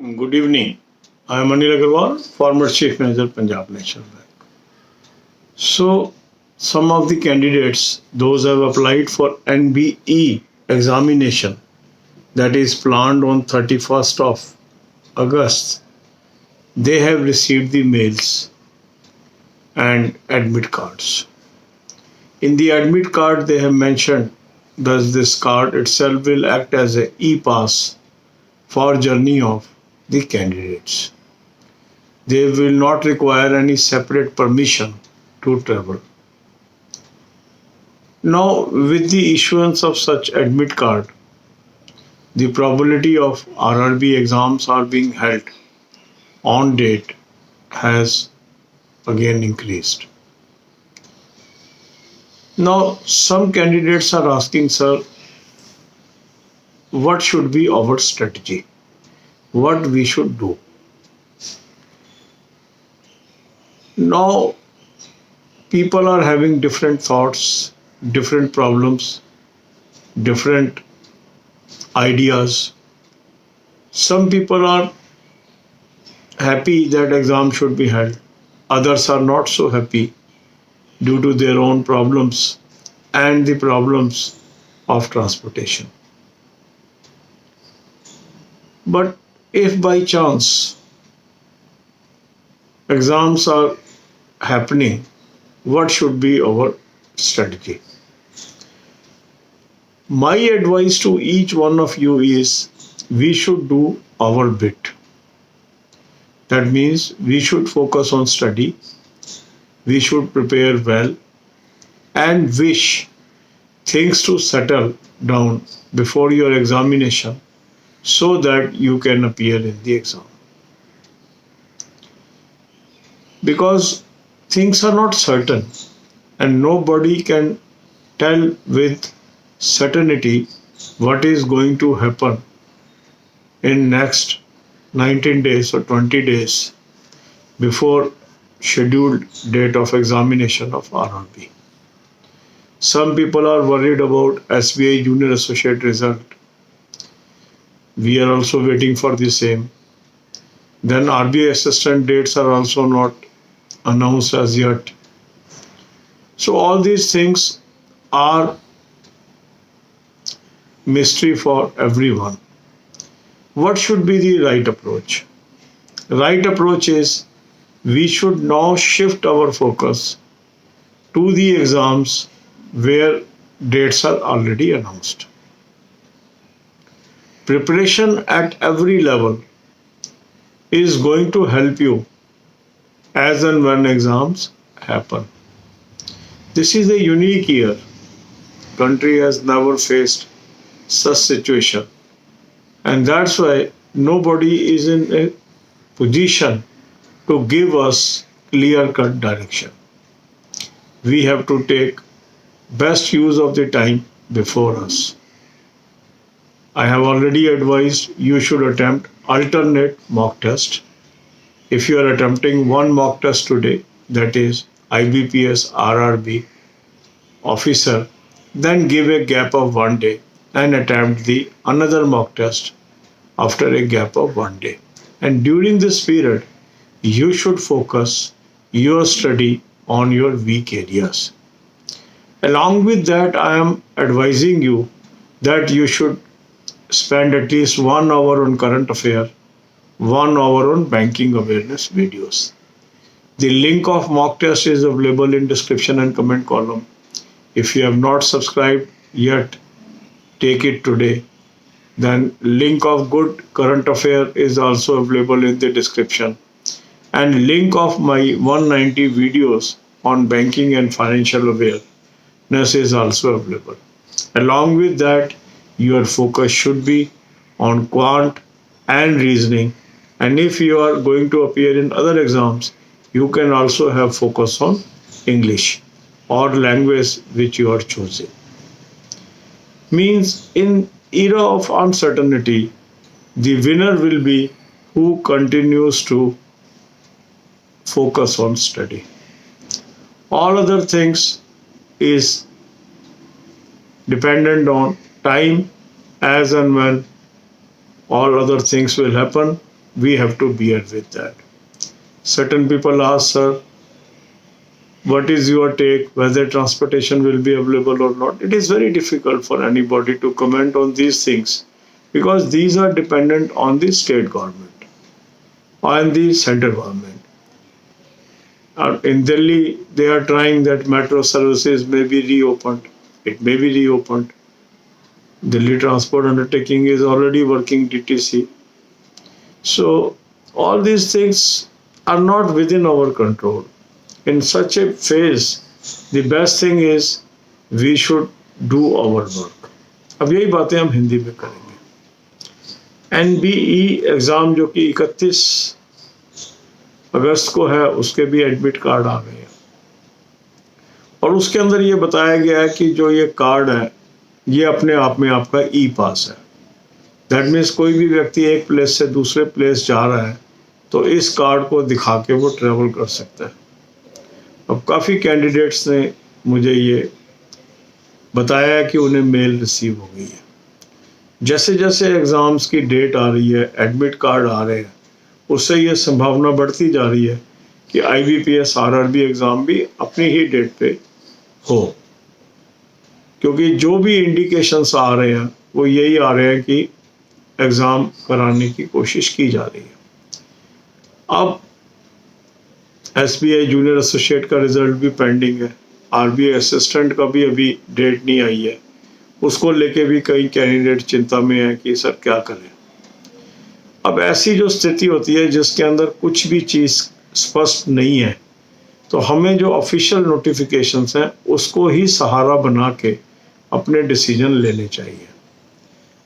Good evening. I am Anil Agarwal, former Chief Manager, Punjab National Bank. So, some of the candidates, those have applied for NBE examination that is planned on 31st of August, they have received the mails and admit cards. In the admit card, they have mentioned that this card itself will act as a e-pass for journey of the candidates. They will not require any separate permission to travel. Now, with the issuance of such admit card, the probability of RRB exams are being held on date has again increased. Now, some candidates are asking, sir, what should be our strategy? What we should do? Now, people are having different thoughts, different problems, different ideas. Some people are happy that exam should be held. Others are not so happy due to their own problems and the problems of transportation. But if by chance exams are happening, what should be our strategy? My advice to each one of you is we should do our bit. That means we should focus on study, we should prepare well, and wish things to settle down before your examination so that you can appear in the exam. Because things are not certain and nobody can tell with certainty what is going to happen in next 19 days or 20 days before scheduled date of examination of RRB. Some people are worried about SBI Junior Associate result. We are also waiting for the same. Then RBI assistant dates are also not announced as yet. So all these things are mystery for everyone. What should be the right approach? Right approach is we should now shift our focus to the exams where dates are already announced. Preparation at every level is going to help you as and when exams happen. This is a unique year. Country has never faced such situation, and that's why nobody is in a position to give us clear-cut direction. We have to take best use of the time before us. I have already advised you should attempt alternate mock test. If you are attempting one mock test today, that is IBPS RRB officer, then give a gap of 1 day and attempt the another mock test after a gap of 1 day. And during this period, you should focus your study on your weak areas. Along with that, I am advising you that you should spend at least 1 hour on current affair, 1 hour on banking awareness videos. The link of mock test is available in description and comment column. If you have not subscribed yet, take it today. Then link of good current affair is also available in the description. And link of my 190 videos on banking and financial awareness is also available. Along with that, your focus should be on quant and reasoning. And if you are going to appear in other exams, you can also have focus on English or language which you are choosing. Means in era of uncertainty, the winner will be who continues to focus on study. All other things is dependent on time as and when all other things will happen, we have to bear with that. Certain people ask, sir, what is your take, whether transportation will be available or not? It is very difficult for anybody to comment on these things because these are dependent on the state government and the central government. In Delhi, they are trying that metro services may be reopened. It may be reopened. Delhi Transport Undertaking is already working DTC. So all these things are not within our control. In such a phase, the best thing is we should do our work. अब यही बातें हम हिंदी में करेंगे। NBE exam जो कि 31 अगस्त को है, उसके भी एडमिट कार्ड आ गए हैं और उसके अंदर ये बताया गया है कि जो ये कार्ड है ये अपने आप में आपका ई पास है। दैट मीन्स कोई भी व्यक्ति एक प्लेस से दूसरे प्लेस जा रहा है तो इस कार्ड को दिखा के वो ट्रेवल कर सकता है। अब काफ़ी कैंडिडेट्स ने मुझे ये बताया है कि उन्हें मेल रिसीव हो गई है। जैसे जैसे एग्ज़ाम्स की डेट आ रही है, एडमिट कार्ड आ रहे हैं, उससे ये संभावना बढ़ती जा रही है कि IBPS RRB एग्ज़ाम भी अपनी ही डेट पे हो, क्योंकि जो भी इंडिकेशंस आ रहे हैं वो यही आ रहे हैं कि एग्ज़ाम कराने की कोशिश की जा रही है। अब SBI जूनियर एसोसिएट का रिज़ल्ट भी पेंडिंग है, RBI असिस्टेंट का भी अभी डेट नहीं आई है, उसको लेके भी कई कैंडिडेट चिंता में है कि सर क्या करें। अब ऐसी जो स्थिति होती है जिसके अंदर कुछ भी चीज़ स्पष्ट नहीं है, तो हमें जो ऑफिशियल नोटिफिकेशंस हैं उसको ही सहारा बना के अपने डिसीजन लेने चाहिए।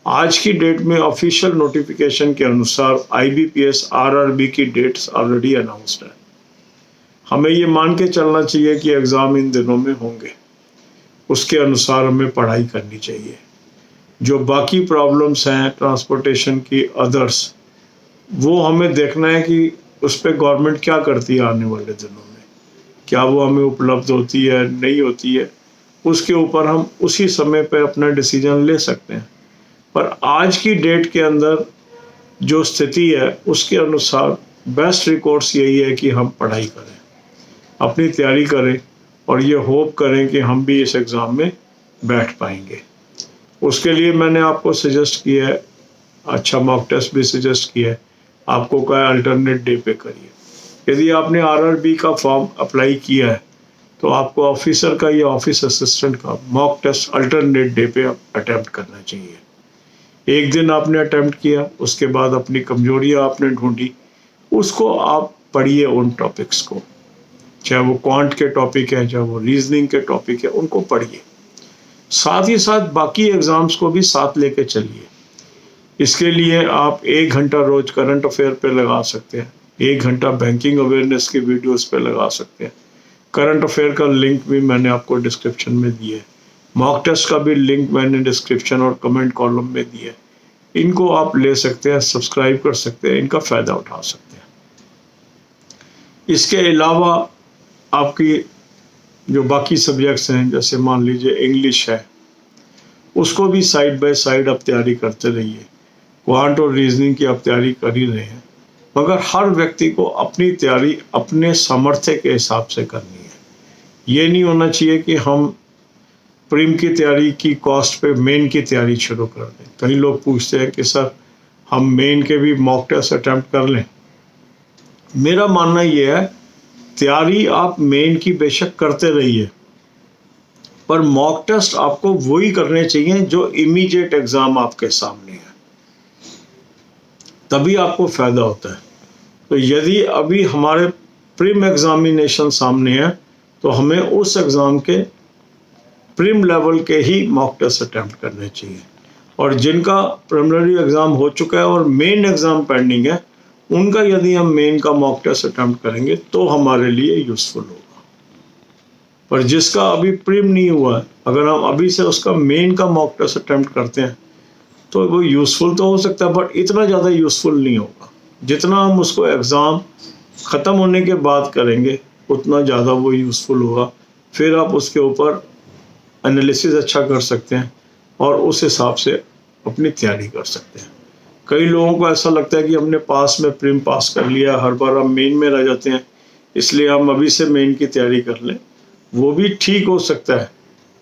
आज की डेट में ऑफिशियल नोटिफिकेशन के अनुसार IBPS RRB की डेट्स ऑलरेडी अनाउंस्ड है। हमें ये मान के चलना चाहिए कि एग्ज़ाम इन दिनों में होंगे, उसके अनुसार हमें पढ़ाई करनी चाहिए। जो बाकी प्रॉब्लम्स हैं ट्रांसपोर्टेशन की, अदर्स, वो हमें देखना है कि उस पर गवर्नमेंट क्या करती है आने वाले दिनों में, क्या वो हमें उपलब्ध होती है, नहीं होती है, उसके ऊपर हम उसी समय पे अपना डिसीजन ले सकते हैं। पर आज की डेट के अंदर जो स्थिति है उसके अनुसार बेस्ट रिकॉर्ड्स यही है कि हम पढ़ाई करें, अपनी तैयारी करें और ये होप करें कि हम भी इस एग्ज़ाम में बैठ पाएंगे। उसके लिए मैंने आपको सजेस्ट किया है, अच्छा मॉक टेस्ट भी सजेस्ट किया है, आपको कहा अल्टरनेट डे पे करिए। यदि आपने RRB का फॉर्म अप्लाई किया है तो आपको ऑफिसर का या ऑफिस असिस्टेंट का मॉक टेस्ट अल्टरनेट डे पे अटैम्प्ट करना चाहिए। एक दिन आपने अटैम्प्ट किया, उसके बाद अपनी कमजोरियां आपने ढूंढी, उसको आप पढ़िए उन टॉपिक्स को, चाहे वो क्वांट के टॉपिक है, चाहे वो रीजनिंग के टॉपिक है, उनको पढ़िए। साथ ही साथ बाकी एग्ज़ाम्स को भी साथ लेके चलिए। इसके लिए आप 1 घंटा रोज करंट अफेयर पे लगा सकते हैं, 1 घंटा बैंकिंग अवेयरनेस की वीडियोस पे लगा सकते हैं। करंट अफेयर का लिंक भी मैंने आपको डिस्क्रिप्शन में दिया है, मॉक टेस्ट का भी लिंक मैंने डिस्क्रिप्शन और कमेंट कॉलम में दिया है। इनको आप ले सकते हैं, सब्सक्राइब कर सकते हैं, इनका फ़ायदा उठा सकते हैं। इसके अलावा आपकी जो बाकी सब्जेक्ट्स हैं, जैसे मान लीजिए इंग्लिश है, उसको भी साइड बाय साइड आप तैयारी करते रहिए। क्वांट और रीजनिंग की आप तैयारी कर ही रहे हैं, मगर हर व्यक्ति को अपनी तैयारी अपने सामर्थ्य के हिसाब से करनी है। ये नहीं होना चाहिए कि हम प्रीम की तैयारी की कॉस्ट पे मेन की तैयारी शुरू कर दें। कई लोग पूछते हैं कि सर हम मेन के भी मॉक टेस्ट अटैम्प्ट कर लें। मेरा मानना ये है, तैयारी आप मेन की बेशक करते रहिए, पर मॉक टेस्ट आपको वही करने चाहिए जो इमीडिएट एग्ज़ाम आपके सामने है, तभी आपको फ़ायदा होता है। तो यदि अभी हमारे प्रीम एग्जामिनेशन सामने है तो हमें उस एग्ज़ाम के प्रीम लेवल के ही मॉक टेस्ट अटैम्प्ट करने चाहिए, और जिनका प्रिलिमिनरी एग्ज़ाम हो चुका है और मेन एग्ज़ाम पेंडिंग है, उनका यदि हम मेन का मॉक टेस्ट अटैम्प्ट करेंगे तो हमारे लिए यूज़फुल होगा। पर जिसका अभी प्रीम नहीं हुआ है, अगर हम अभी से उसका मेन का मॉक टेस्ट अटैम्प्ट करते हैं तो वो यूज़फुल तो हो सकता है, बट इतना ज़्यादा यूज़फुल नहीं होगा। जितना हम उसको एग्ज़ाम ख़त्म होने के बाद करेंगे उतना ज़्यादा वो यूज़फुल होगा। फिर आप उसके ऊपर एनालिसिस अच्छा कर सकते हैं और उस हिसाब से अपनी तैयारी कर सकते हैं। कई लोगों को ऐसा लगता है कि हमने पास में प्रीम पास कर लिया, हर बार हम मेन में रह जाते हैं, इसलिए हम अभी से मेन की तैयारी कर लें। वो भी ठीक हो सकता है,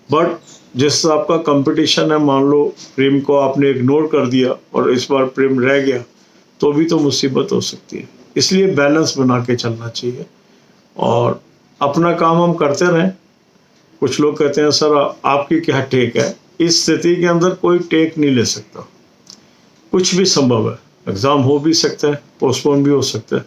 बट जिस आपका कंपटीशन है, मान लो प्रीम को आपने इग्नोर कर दिया और इस बार प्रीम रह गया, तो भी तो मुसीबत हो सकती है। इसलिए बैलेंस बना के चलना चाहिए और अपना काम हम करते रहें। कुछ लोग कहते हैं सर आपकी क्या टेक है, इस स्थिति के अंदर कोई टेक नहीं ले सकता, कुछ भी संभव है। एग्ज़ाम हो भी सकता है, पोस्टपोन भी हो सकता है,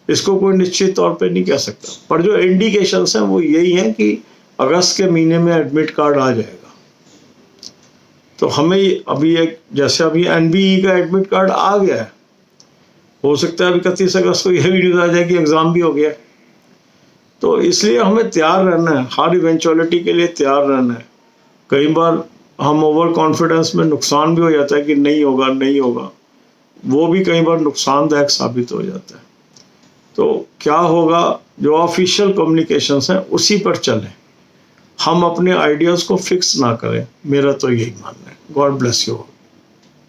इसको कोई निश्चित तौर पे नहीं कह सकता। पर जो इंडिकेशंस हैं वो यही हैं कि अगस्त के महीने में एडमिट कार्ड आ जाएगा। तो हमें अभी जैसे अभी एनबीई का एडमिट कार्ड आ गया है, हो सकता है अभी 31 अगस्त को यह भी न्यूज़ आ जाए कि एग्ज़ाम भी हो गया। तो इसलिए हमें तैयार रहना है, हर इवेंचुअलिटी के लिए तैयार रहना है। कई बार हम ओवर कॉन्फिडेंस में नुकसान भी हो जाता है कि नहीं होगा नहीं होगा, वो भी कई बार नुकसानदायक साबित हो जाता है। तो क्या होगा, जो ऑफिशियल कम्युनिकेशंस हैं उसी पर चलें, हम अपने आइडियाज़ को फिक्स ना करें, मेरा तो यही मानना है। God bless you.